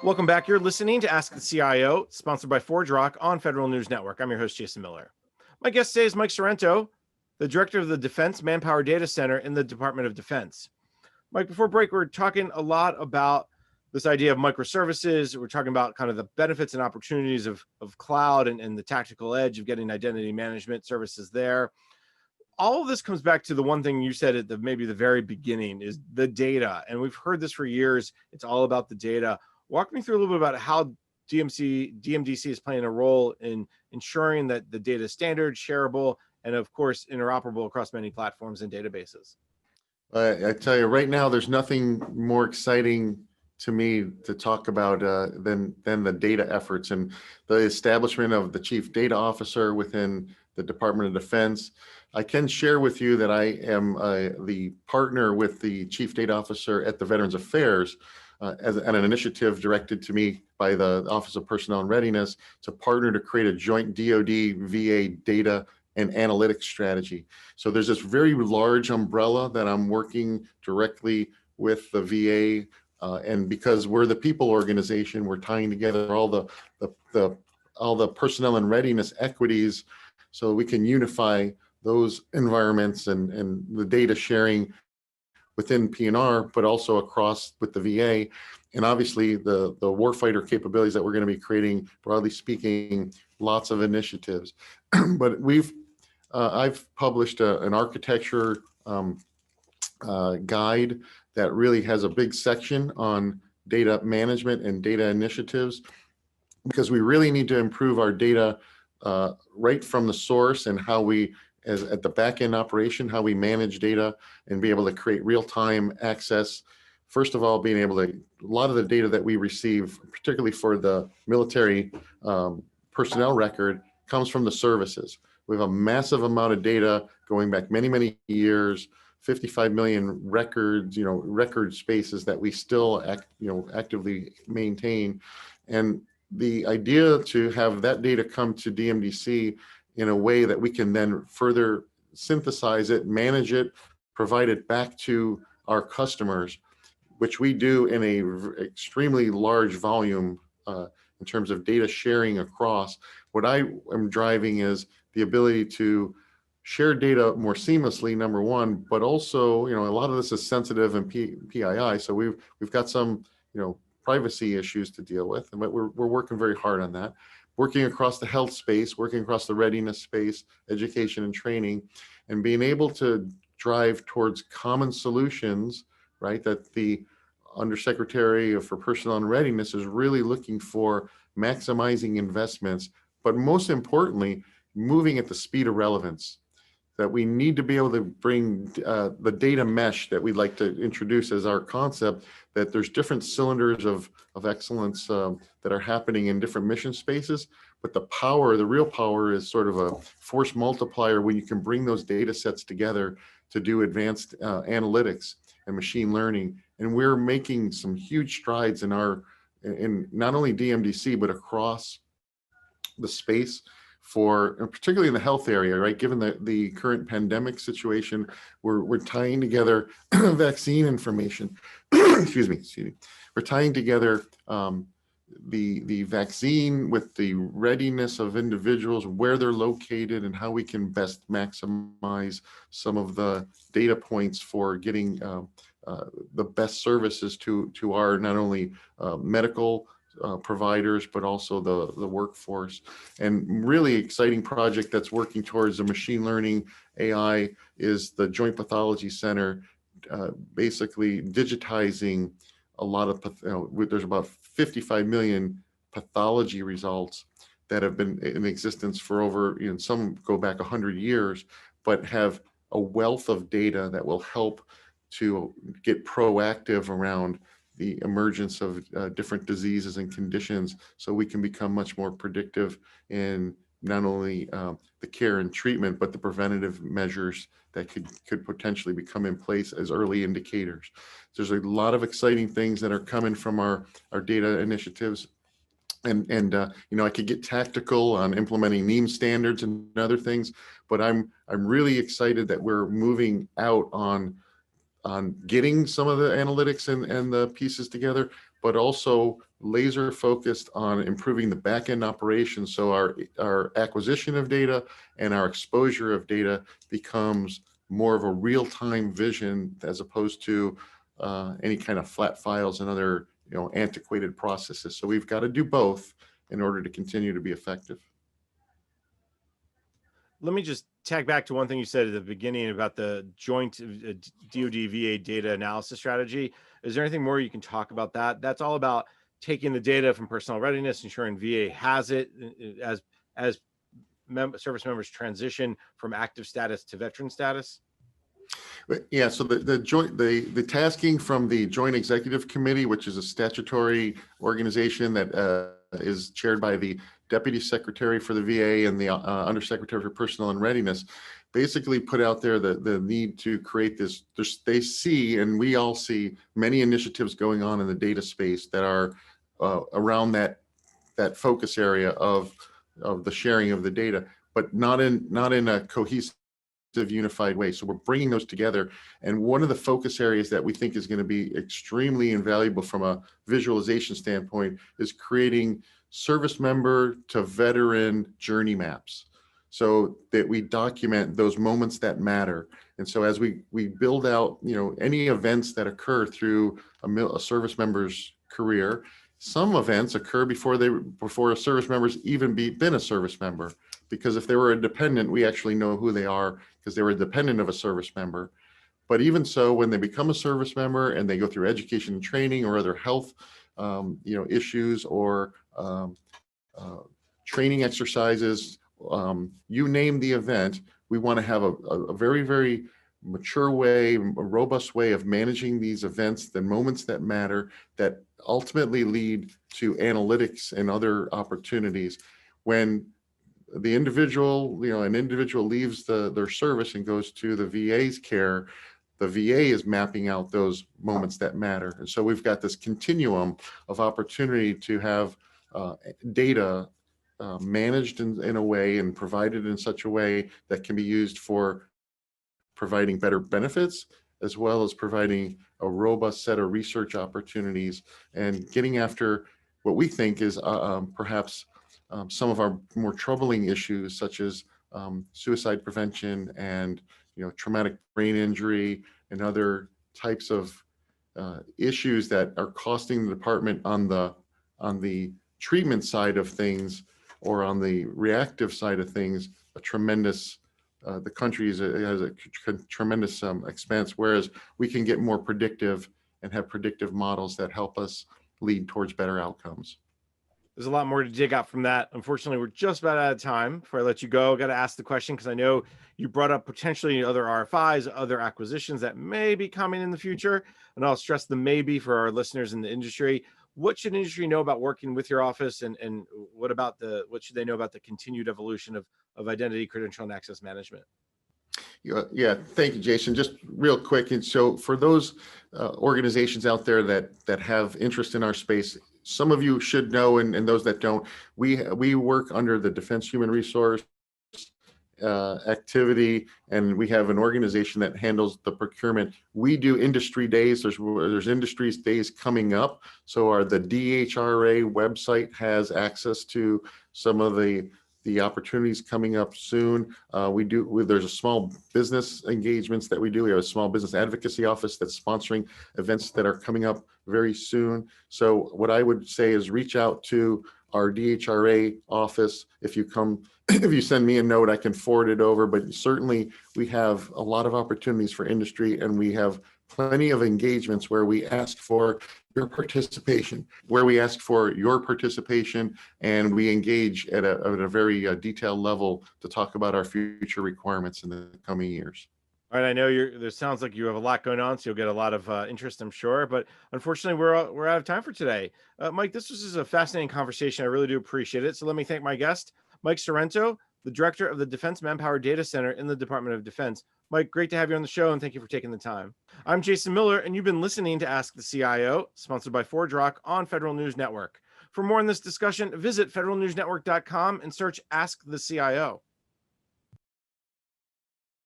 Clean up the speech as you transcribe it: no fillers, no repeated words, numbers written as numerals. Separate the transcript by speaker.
Speaker 1: Welcome back. You're listening to Ask the CIO, sponsored by ForgeRock on Federal News Network. I'm your host, Jason Miller. My guest today is Mike Sorrento, the director of the Defense Manpower Data Center in the Department of Defense. Mike, before break, we're talking a lot about this idea of microservices. We're talking about kind of the benefits and opportunities of cloud and the tactical edge of getting identity management services there. All of this comes back to the one thing you said at maybe the very beginning is the data. And we've heard this for years. It's all about the data. Walk me through a little bit about how DMDC is playing a role in ensuring that the data is standard, shareable, and of course, interoperable across many platforms and databases.
Speaker 2: I tell you right now, there's nothing more exciting to me to talk about than the data efforts and the establishment of the Chief Data Officer within the Department of Defense. I can share with you that I am the partner with the Chief Data Officer at the Veterans Affairs as an initiative directed to me by the Office of Personnel and Readiness to partner to create a joint DoD-VA data and analytics strategy. So there's this very large umbrella that I'm working directly with the VA, and because we're the people organization, we're tying together all the personnel and readiness equities so we can unify those environments and the data sharing within PNR, but also across with the VA. And obviously the warfighter capabilities that we're going to be creating, broadly speaking, lots of initiatives. But I've published an architecture guide that really has a big section on data management and data initiatives, because we really need to improve our data right from the source and how we, as at the back end operation, how we manage data and be able to create real-time access. First of all, being able to, a lot of the data that we receive, particularly for the military personnel record, comes from the services. We have a massive amount of data going back many, many years, 55 million records, record spaces that we still actively maintain. And the idea to have that data come to DMDC in a way that we can then further synthesize it, manage it, provide it back to our customers, which we do in a extremely large volume in terms of data sharing across. What I am driving is the ability to share data more seamlessly, number one, but also, a lot of this is sensitive and PII, so we've got some, privacy issues to deal with, but we're working very hard on that. Working across the health space, working across the readiness space, education and training, and being able to drive towards common solutions, right? That the Undersecretary for Personnel and Readiness is really looking for, maximizing investments, but most importantly, moving at the speed of relevance. That we need to be able to bring the data mesh that we'd like to introduce as our concept, that there's different cylinders of excellence that are happening in different mission spaces, but the real power is sort of a force multiplier when you can bring those data sets together to do advanced analytics and machine learning. And we're making some huge strides in not only DMDC, but across the space, particularly in the health area, right? Given the current pandemic situation, we're tying together vaccine information. excuse me. We're tying together the vaccine with the readiness of individuals, where they're located, and how we can best maximize some of the data points for getting the best services to our not only medical providers, but also the workforce. And really exciting project that's working towards the machine learning AI is the Joint Pathology Center, basically digitizing a lot of, there's about 55 million pathology results that have been in existence for over, some go back 100 years, but have a wealth of data that will help to get proactive around the emergence of different diseases and conditions, so we can become much more predictive in not only the care and treatment, but the preventative measures that could potentially become in place as early indicators. There's a lot of exciting things that are coming from our data initiatives. And I could get tactical on implementing NEEM standards and other things, but I'm really excited that we're moving out on getting some of the analytics and the pieces together, but also laser focused on improving the back-end operations. So our acquisition of data and our exposure of data becomes more of a real-time vision as opposed to any kind of flat files and other antiquated processes. So we've got to do both in order to continue to be effective.
Speaker 1: Let me just tag back to one thing you said at the beginning about the joint DoD VA data analysis strategy. Is there anything more you can talk about that? That's all about taking the data from personnel readiness, ensuring VA has it as service members transition from active status to veteran status.
Speaker 2: Yeah, so the tasking from the Joint Executive Committee, which is a statutory organization that is chaired by the Deputy Secretary for the VA and the Undersecretary for Personnel and Readiness, basically put out there the need to create this. They see, and we all see, many initiatives going on in the data space that are around that focus area of the sharing of the data, but not in a cohesive, unified way. So we're bringing those together. And one of the focus areas that we think is going to be extremely invaluable from a visualization standpoint is creating service member to veteran journey maps, so that we document those moments that matter. And so as we build out, any events that occur through a service member's career, some events occur before a service member's even been a service member, because if they were a dependent, we actually know who they are because they were a dependent of a service member. But even so, when they become a service member and they go through education and training or other health issues or training exercises, you name the event, we want to have a very, very mature way, a robust way of managing these events, the moments that matter, that ultimately lead to analytics and other opportunities. When the individual, an individual leaves their service and goes to the VA's care, the VA is mapping out those moments that matter. And so we've got this continuum of opportunity to have data managed in a way and provided in such a way that can be used for providing better benefits, as well as providing a robust set of research opportunities and getting after what we think is perhaps some of our more troubling issues, such as suicide prevention and traumatic brain injury and other types of issues that are costing the department on the treatment side of things or on the reactive side of things a tremendous. The country has a tremendous expense, whereas we can get more predictive and have predictive models that help us lead towards better outcomes.
Speaker 1: There's a lot more to dig out from that. Unfortunately, we're just about out of time. Before I let you go, I got to ask the question because I know you brought up potentially other RFIs, other acquisitions that may be coming in the future. And I'll stress the maybe for our listeners in the industry. What should industry know about working with your office, and what should they know about the continued evolution of identity, credential, and access management?
Speaker 2: Yeah, thank you, Jason. Just real quick, and so for those organizations out there that have interest in our space, some of you should know, and those that don't, we work under the Defense Human Resource activity, and we have an organization that handles the procurement. We do industry days. There's industry days coming up. So the DHRA website has access to some of the opportunities coming up soon. There's a small business engagements that we do. We have a small business advocacy office that's sponsoring events that are coming up very soon. So what I would say is reach out to our DHRA office. If you send me a note, I can forward it over, but certainly we have a lot of opportunities for industry, and we have plenty of engagements where we ask for your participation, and we engage at a very detailed level to talk about our future requirements in the coming years.
Speaker 1: All right, I know there sounds like you have a lot going on, so you'll get a lot of interest, I'm sure. But unfortunately, we're out of time for today. Mike, this was just a fascinating conversation. I really do appreciate it. So let me thank my guest, Mike Sorrento, the director of the Defense Manpower Data Center in the Department of Defense. Mike, great to have you on the show, and thank you for taking the time. I'm Jason Miller, and you've been listening to Ask the CIO, sponsored by ForgeRock on Federal News Network. For more on this discussion, visit federalnewsnetwork.com and search Ask the CIO.